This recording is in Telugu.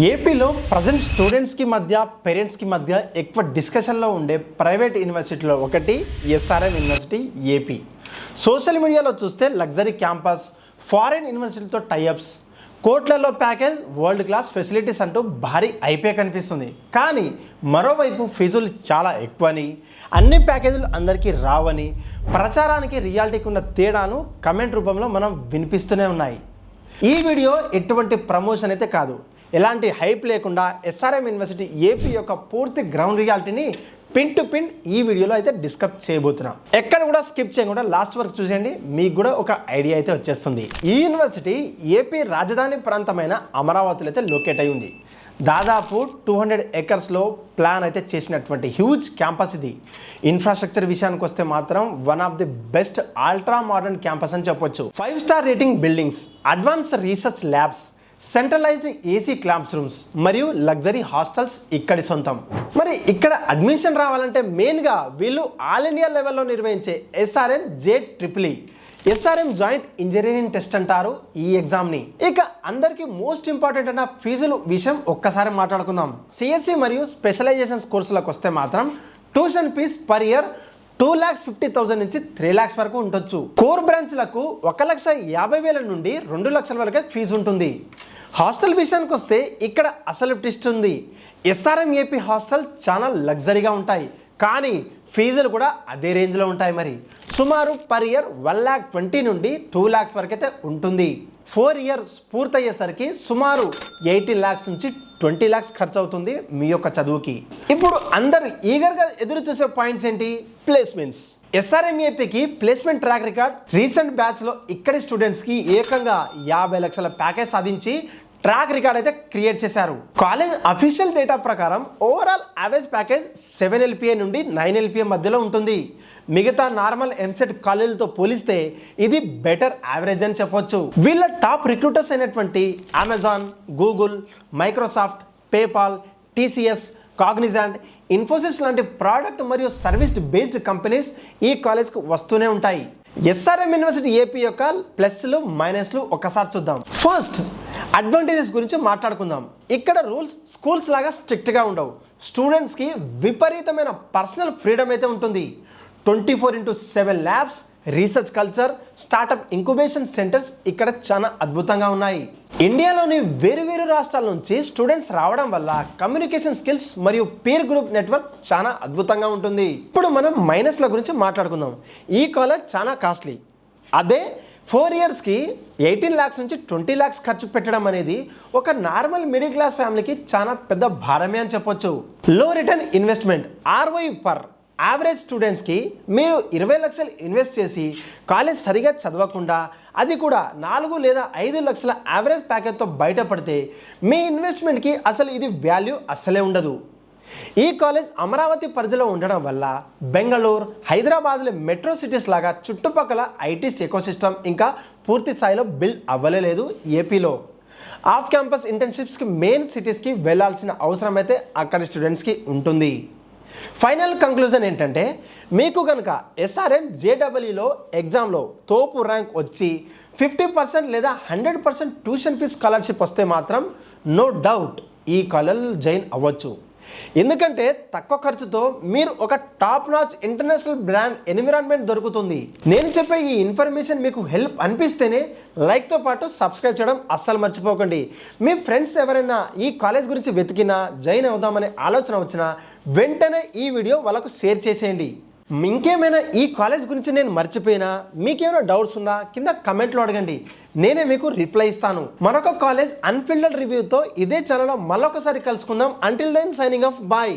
ఏపీలో ప్రజెంట్ స్టూడెంట్స్కి మధ్య పేరెంట్స్కి మధ్య ఎక్కువ డిస్కషన్లో ఉండే ప్రైవేట్ యూనివర్సిటీలో ఒకటి ఎస్ఆర్ఎం యూనివర్సిటీ ఏపీ. సోషల్ మీడియాలో చూస్తే లగ్జరీ క్యాంపస్, ఫారిన్ యూనివర్సిటీతో టైఅప్స్, కోట్లలో ప్యాకేజ్, వరల్డ్ క్లాస్ ఫెసిలిటీస్ అంటూ భారీ ఐపీఏ కనిపిస్తుంది. కానీ మరోవైపు ఫీజులు చాలా ఎక్కువని, అన్ని ప్యాకేజీలు అందరికీ రావని, ప్రచారానికి రియాలిటీకి ఉన్న తేడాను కమెంట్ రూపంలో మనం వినిపిస్తూనే ఉన్నాయి. ఈ వీడియో ఎటువంటి ప్రమోషన్ అయితే కాదు. ఎలాంటి హైప్ లేకుండా ఎస్ఆర్ఎం యూనివర్సిటీ ఏపీ యొక్క పూర్తి గ్రౌండ్ రియాలిటీని పిన్ టు పిన్ ఈ వీడియోలో అయితే డిస్కస్ చేయబోతున్నాం. ఎక్కడ కూడా స్కిప్ చేయకుండా లాస్ట్ వరకు చూసేయండి, మీకు కూడా ఒక ఐడియా అయితే వచ్చేస్తుంది. ఈ యూనివర్సిటీ ఏపీ రాజధాని ప్రాంతమైన అమరావతిలో అయితే లొకేట్ అయి ఉంది. దాదాపు 200 ఏకర్స్లో ప్లాన్ అయితే చేసినటువంటి హ్యూజ్ క్యాంపస్ ఇది. ఇన్ఫ్రాస్ట్రక్చర్ విషయానికి వస్తే మాత్రం one of the best ultra modern campus అని చెప్పొచ్చు. 5 star rating buildings, advance research labs, centralised AC class rooms మరియు లగ్జరీ హాస్టల్స్ ఇక్కడి సొంతం. మరి ఇక్కడ అడ్మిషన్ రావాలంటే మెయిన్గా వీళ్ళు ఆల్ ఇండియా లెవెల్లో నిర్వహించే SRM JEE SRM joint engineering test అంటారు ఈ ఎగ్జామ్ని. ఇక అందరికీ మోస్ట్ ఇంపార్టెంట్ అన్న ఫీజుల విషయం ఒక్కసారి మాట్లాడుకుందాం. సిఎస్సి మరియు స్పెషలైజేషన్స్ కోర్సులకు వస్తే మాత్రం ట్యూషన్ ఫీజ్ పర్ ఇయర్ 2,50,000 నుంచి 3 lakhs వరకు ఉండొచ్చు. కోర్ బ్రాంచ్లకు 1,50,000 నుండి 2 లక్షల వరకే ఫీజు ఉంటుంది. హాస్టల్ విషయానికి వస్తే ఇక్కడ అసలు ట్విస్ట్ ఉంది. ఎస్ఆర్ఎం ఏపీ హాస్టల్ చాలా లగ్జరీగా ఉంటాయి, కానీ ఫీజులు కూడా అదే రేంజ్లో ఉంటాయి. మరి సుమారు పర్ ఇయర్ 1,20,000 నుండి 2 lakhs వరకు అయితే ఉంటుంది. 4 years పూర్తయ్యేసరికి సుమారు 18 lakhs నుంచి 20 lakhs ఖర్చు అవుతుంది మీ యొక్క చదువుకి. ఇప్పుడు అందరు ఈగర్గా ఎదురు చూసే పాయింట్స్ ఏంటి? ప్లేస్మెంట్స్. ఎస్ఆర్ఎం ఏపీకి ప్లేస్మెంట్ ట్రాక్ రికార్డ్ రీసెంట్ బ్యాచ్లో ఇక్కడి స్టూడెంట్స్కి ఏకంగా 50 లక్షల ప్యాకేజ్ సాధించి ట్రాక్ రికార్డ్ అయితే క్రియేట్ చేశారు. కాలేజ్ అఫీషియల్ డేటా ప్రకారం ఓవరాల్ యావరేజ్ ప్యాకేజ్ 7 LPA నుండి 9 LPA మధ్యలో ఉంటుంది. మిగతా నార్మల్ ఎంసెట్ కాలేజీలతో పోలిస్తే ఇది బెటర్ యావరేజ్ అని చెప్పొచ్చు. వీళ్ళ టాప్ రిక్రూటర్స్ అయినటువంటి Amazon, Google, Microsoft, PayPal, TCS, Cognizant, Infosys లాంటి ప్రోడక్ట్ మరియు సర్వీస్ బేస్డ్ కంపెనీస్ ఈ కాలేజ్కు వస్తూనే ఉంటాయి. ఎస్ఆర్ఎం యూనివర్సిటీ ఏపీ యొక్క ప్లస్లు మైనస్లు ఒకసారి చూద్దాం. ఫస్ట్ అడ్వాంటేజెస్ గురించి మాట్లాడుకుందాం. ఇక్కడ రూల్స్ స్కూల్స్ లాగా స్ట్రిక్ట్గా ఉండవు. స్టూడెంట్స్కి విపరీతమైన పర్సనల్ ఫ్రీడమ్ అయితే ఉంటుంది. 24/7 labs, research culture, startup incubation centres ఇక్కడ చాలా అద్భుతంగా ఉన్నాయి. ఇండియాలోని వేరు రాష్ట్రాల నుంచి స్టూడెంట్స్ రావడం వల్ల కమ్యూనికేషన్ స్కిల్స్ మరియు పీర్ గ్రూప్ నెట్వర్క్ చాలా అద్భుతంగా ఉంటుంది. ఇప్పుడు మనం మైనస్ల గురించి మాట్లాడుకుందాం. ఈ కాలేజ్ చాలా కాస్ట్లీ. అదే 4 yearsకి 18 lakhs నుంచి 20 lakhs ఖర్చు పెట్టడం అనేది ఒక నార్మల్ మిడిల్ క్లాస్ ఫ్యామిలీకి చాలా పెద్ద భారమే అని చెప్పొచ్చు. లో return investment, ROI per average స్టూడెంట్స్కి మీరు 20 లక్షలు ఇన్వెస్ట్ చేసి కాలేజ్ సరిగా చదవకుండా, అది కూడా 4 లేదా 5 లక్షల యావరేజ్ ప్యాకేజ్తో బయటపడితే మీ ఇన్వెస్ట్మెంట్కి అసలు ఇది వాల్యూ అస్సలే ఉండదు. ఈ కాలేజ్ అమరావతి పరిధిలో ఉండడం వల్ల బెంగళూరు, హైదరాబాద్లో మెట్రో సిటీస్ లాగా చుట్టుపక్కల ఐటీస్ ఎకోసిస్టమ్ ఇంకా పూర్తి స్థాయిలో బిల్డ్ అవ్వలేదు ఏపీలో. ఆఫ్ క్యాంపస్ ఇంటర్న్షిప్స్కి మెయిన్ సిటీస్కి వెళ్ళాల్సిన అవసరం అయితే అక్కడి స్టూడెంట్స్కి ఉంటుంది. ఫైనల్ కంక్లూజన్ ఏంటంటే, మీకు కనుక ఎస్ఆర్ఎం JEEలో ఎగ్జామ్లో తోపు ర్యాంక్ వచ్చి 50% లేదా 100% ట్యూషన్ ఫీజ్ స్కాలర్షిప్ వస్తే మాత్రం నో డౌట్ ఈ కాలేజ్లో జాయిన్ అవ్వచ్చు. ఎందుకంటే తక్కువ ఖర్చుతో మీరు ఒక top notch international brand environment దొరుకుతుంది. నేను చెప్పే ఈ ఇన్ఫర్మేషన్ మీకు హెల్ప్ అనిపిస్తేనే లైక్తో పాటు సబ్స్క్రైబ్ చేయడం అస్సలు మర్చిపోకండి. మీ ఫ్రెండ్స్ ఎవరైనా ఈ కాలేజ్ గురించి వెతికినా, జాయిన్ అవుదామనే ఆలోచన వచ్చినా వెంటనే ఈ వీడియో వాళ్ళకు షేర్ చేసేయండి. ఇంకేమైనా ఈ కాలేజ్ గురించి నేను మర్చిపోయినా, మీకేమైనా డౌట్స్ ఉన్నా కింద కమెంట్లో అడగండి, నేనే మీకు రిప్లై ఇస్తాను. మరొక కాలేజ్ అన్ఫిల్టర్డ్ రివ్యూతో ఇదే ఛానల్లో మళ్ళొకసారి కలుసుకుందాం. Until then signing off, bye.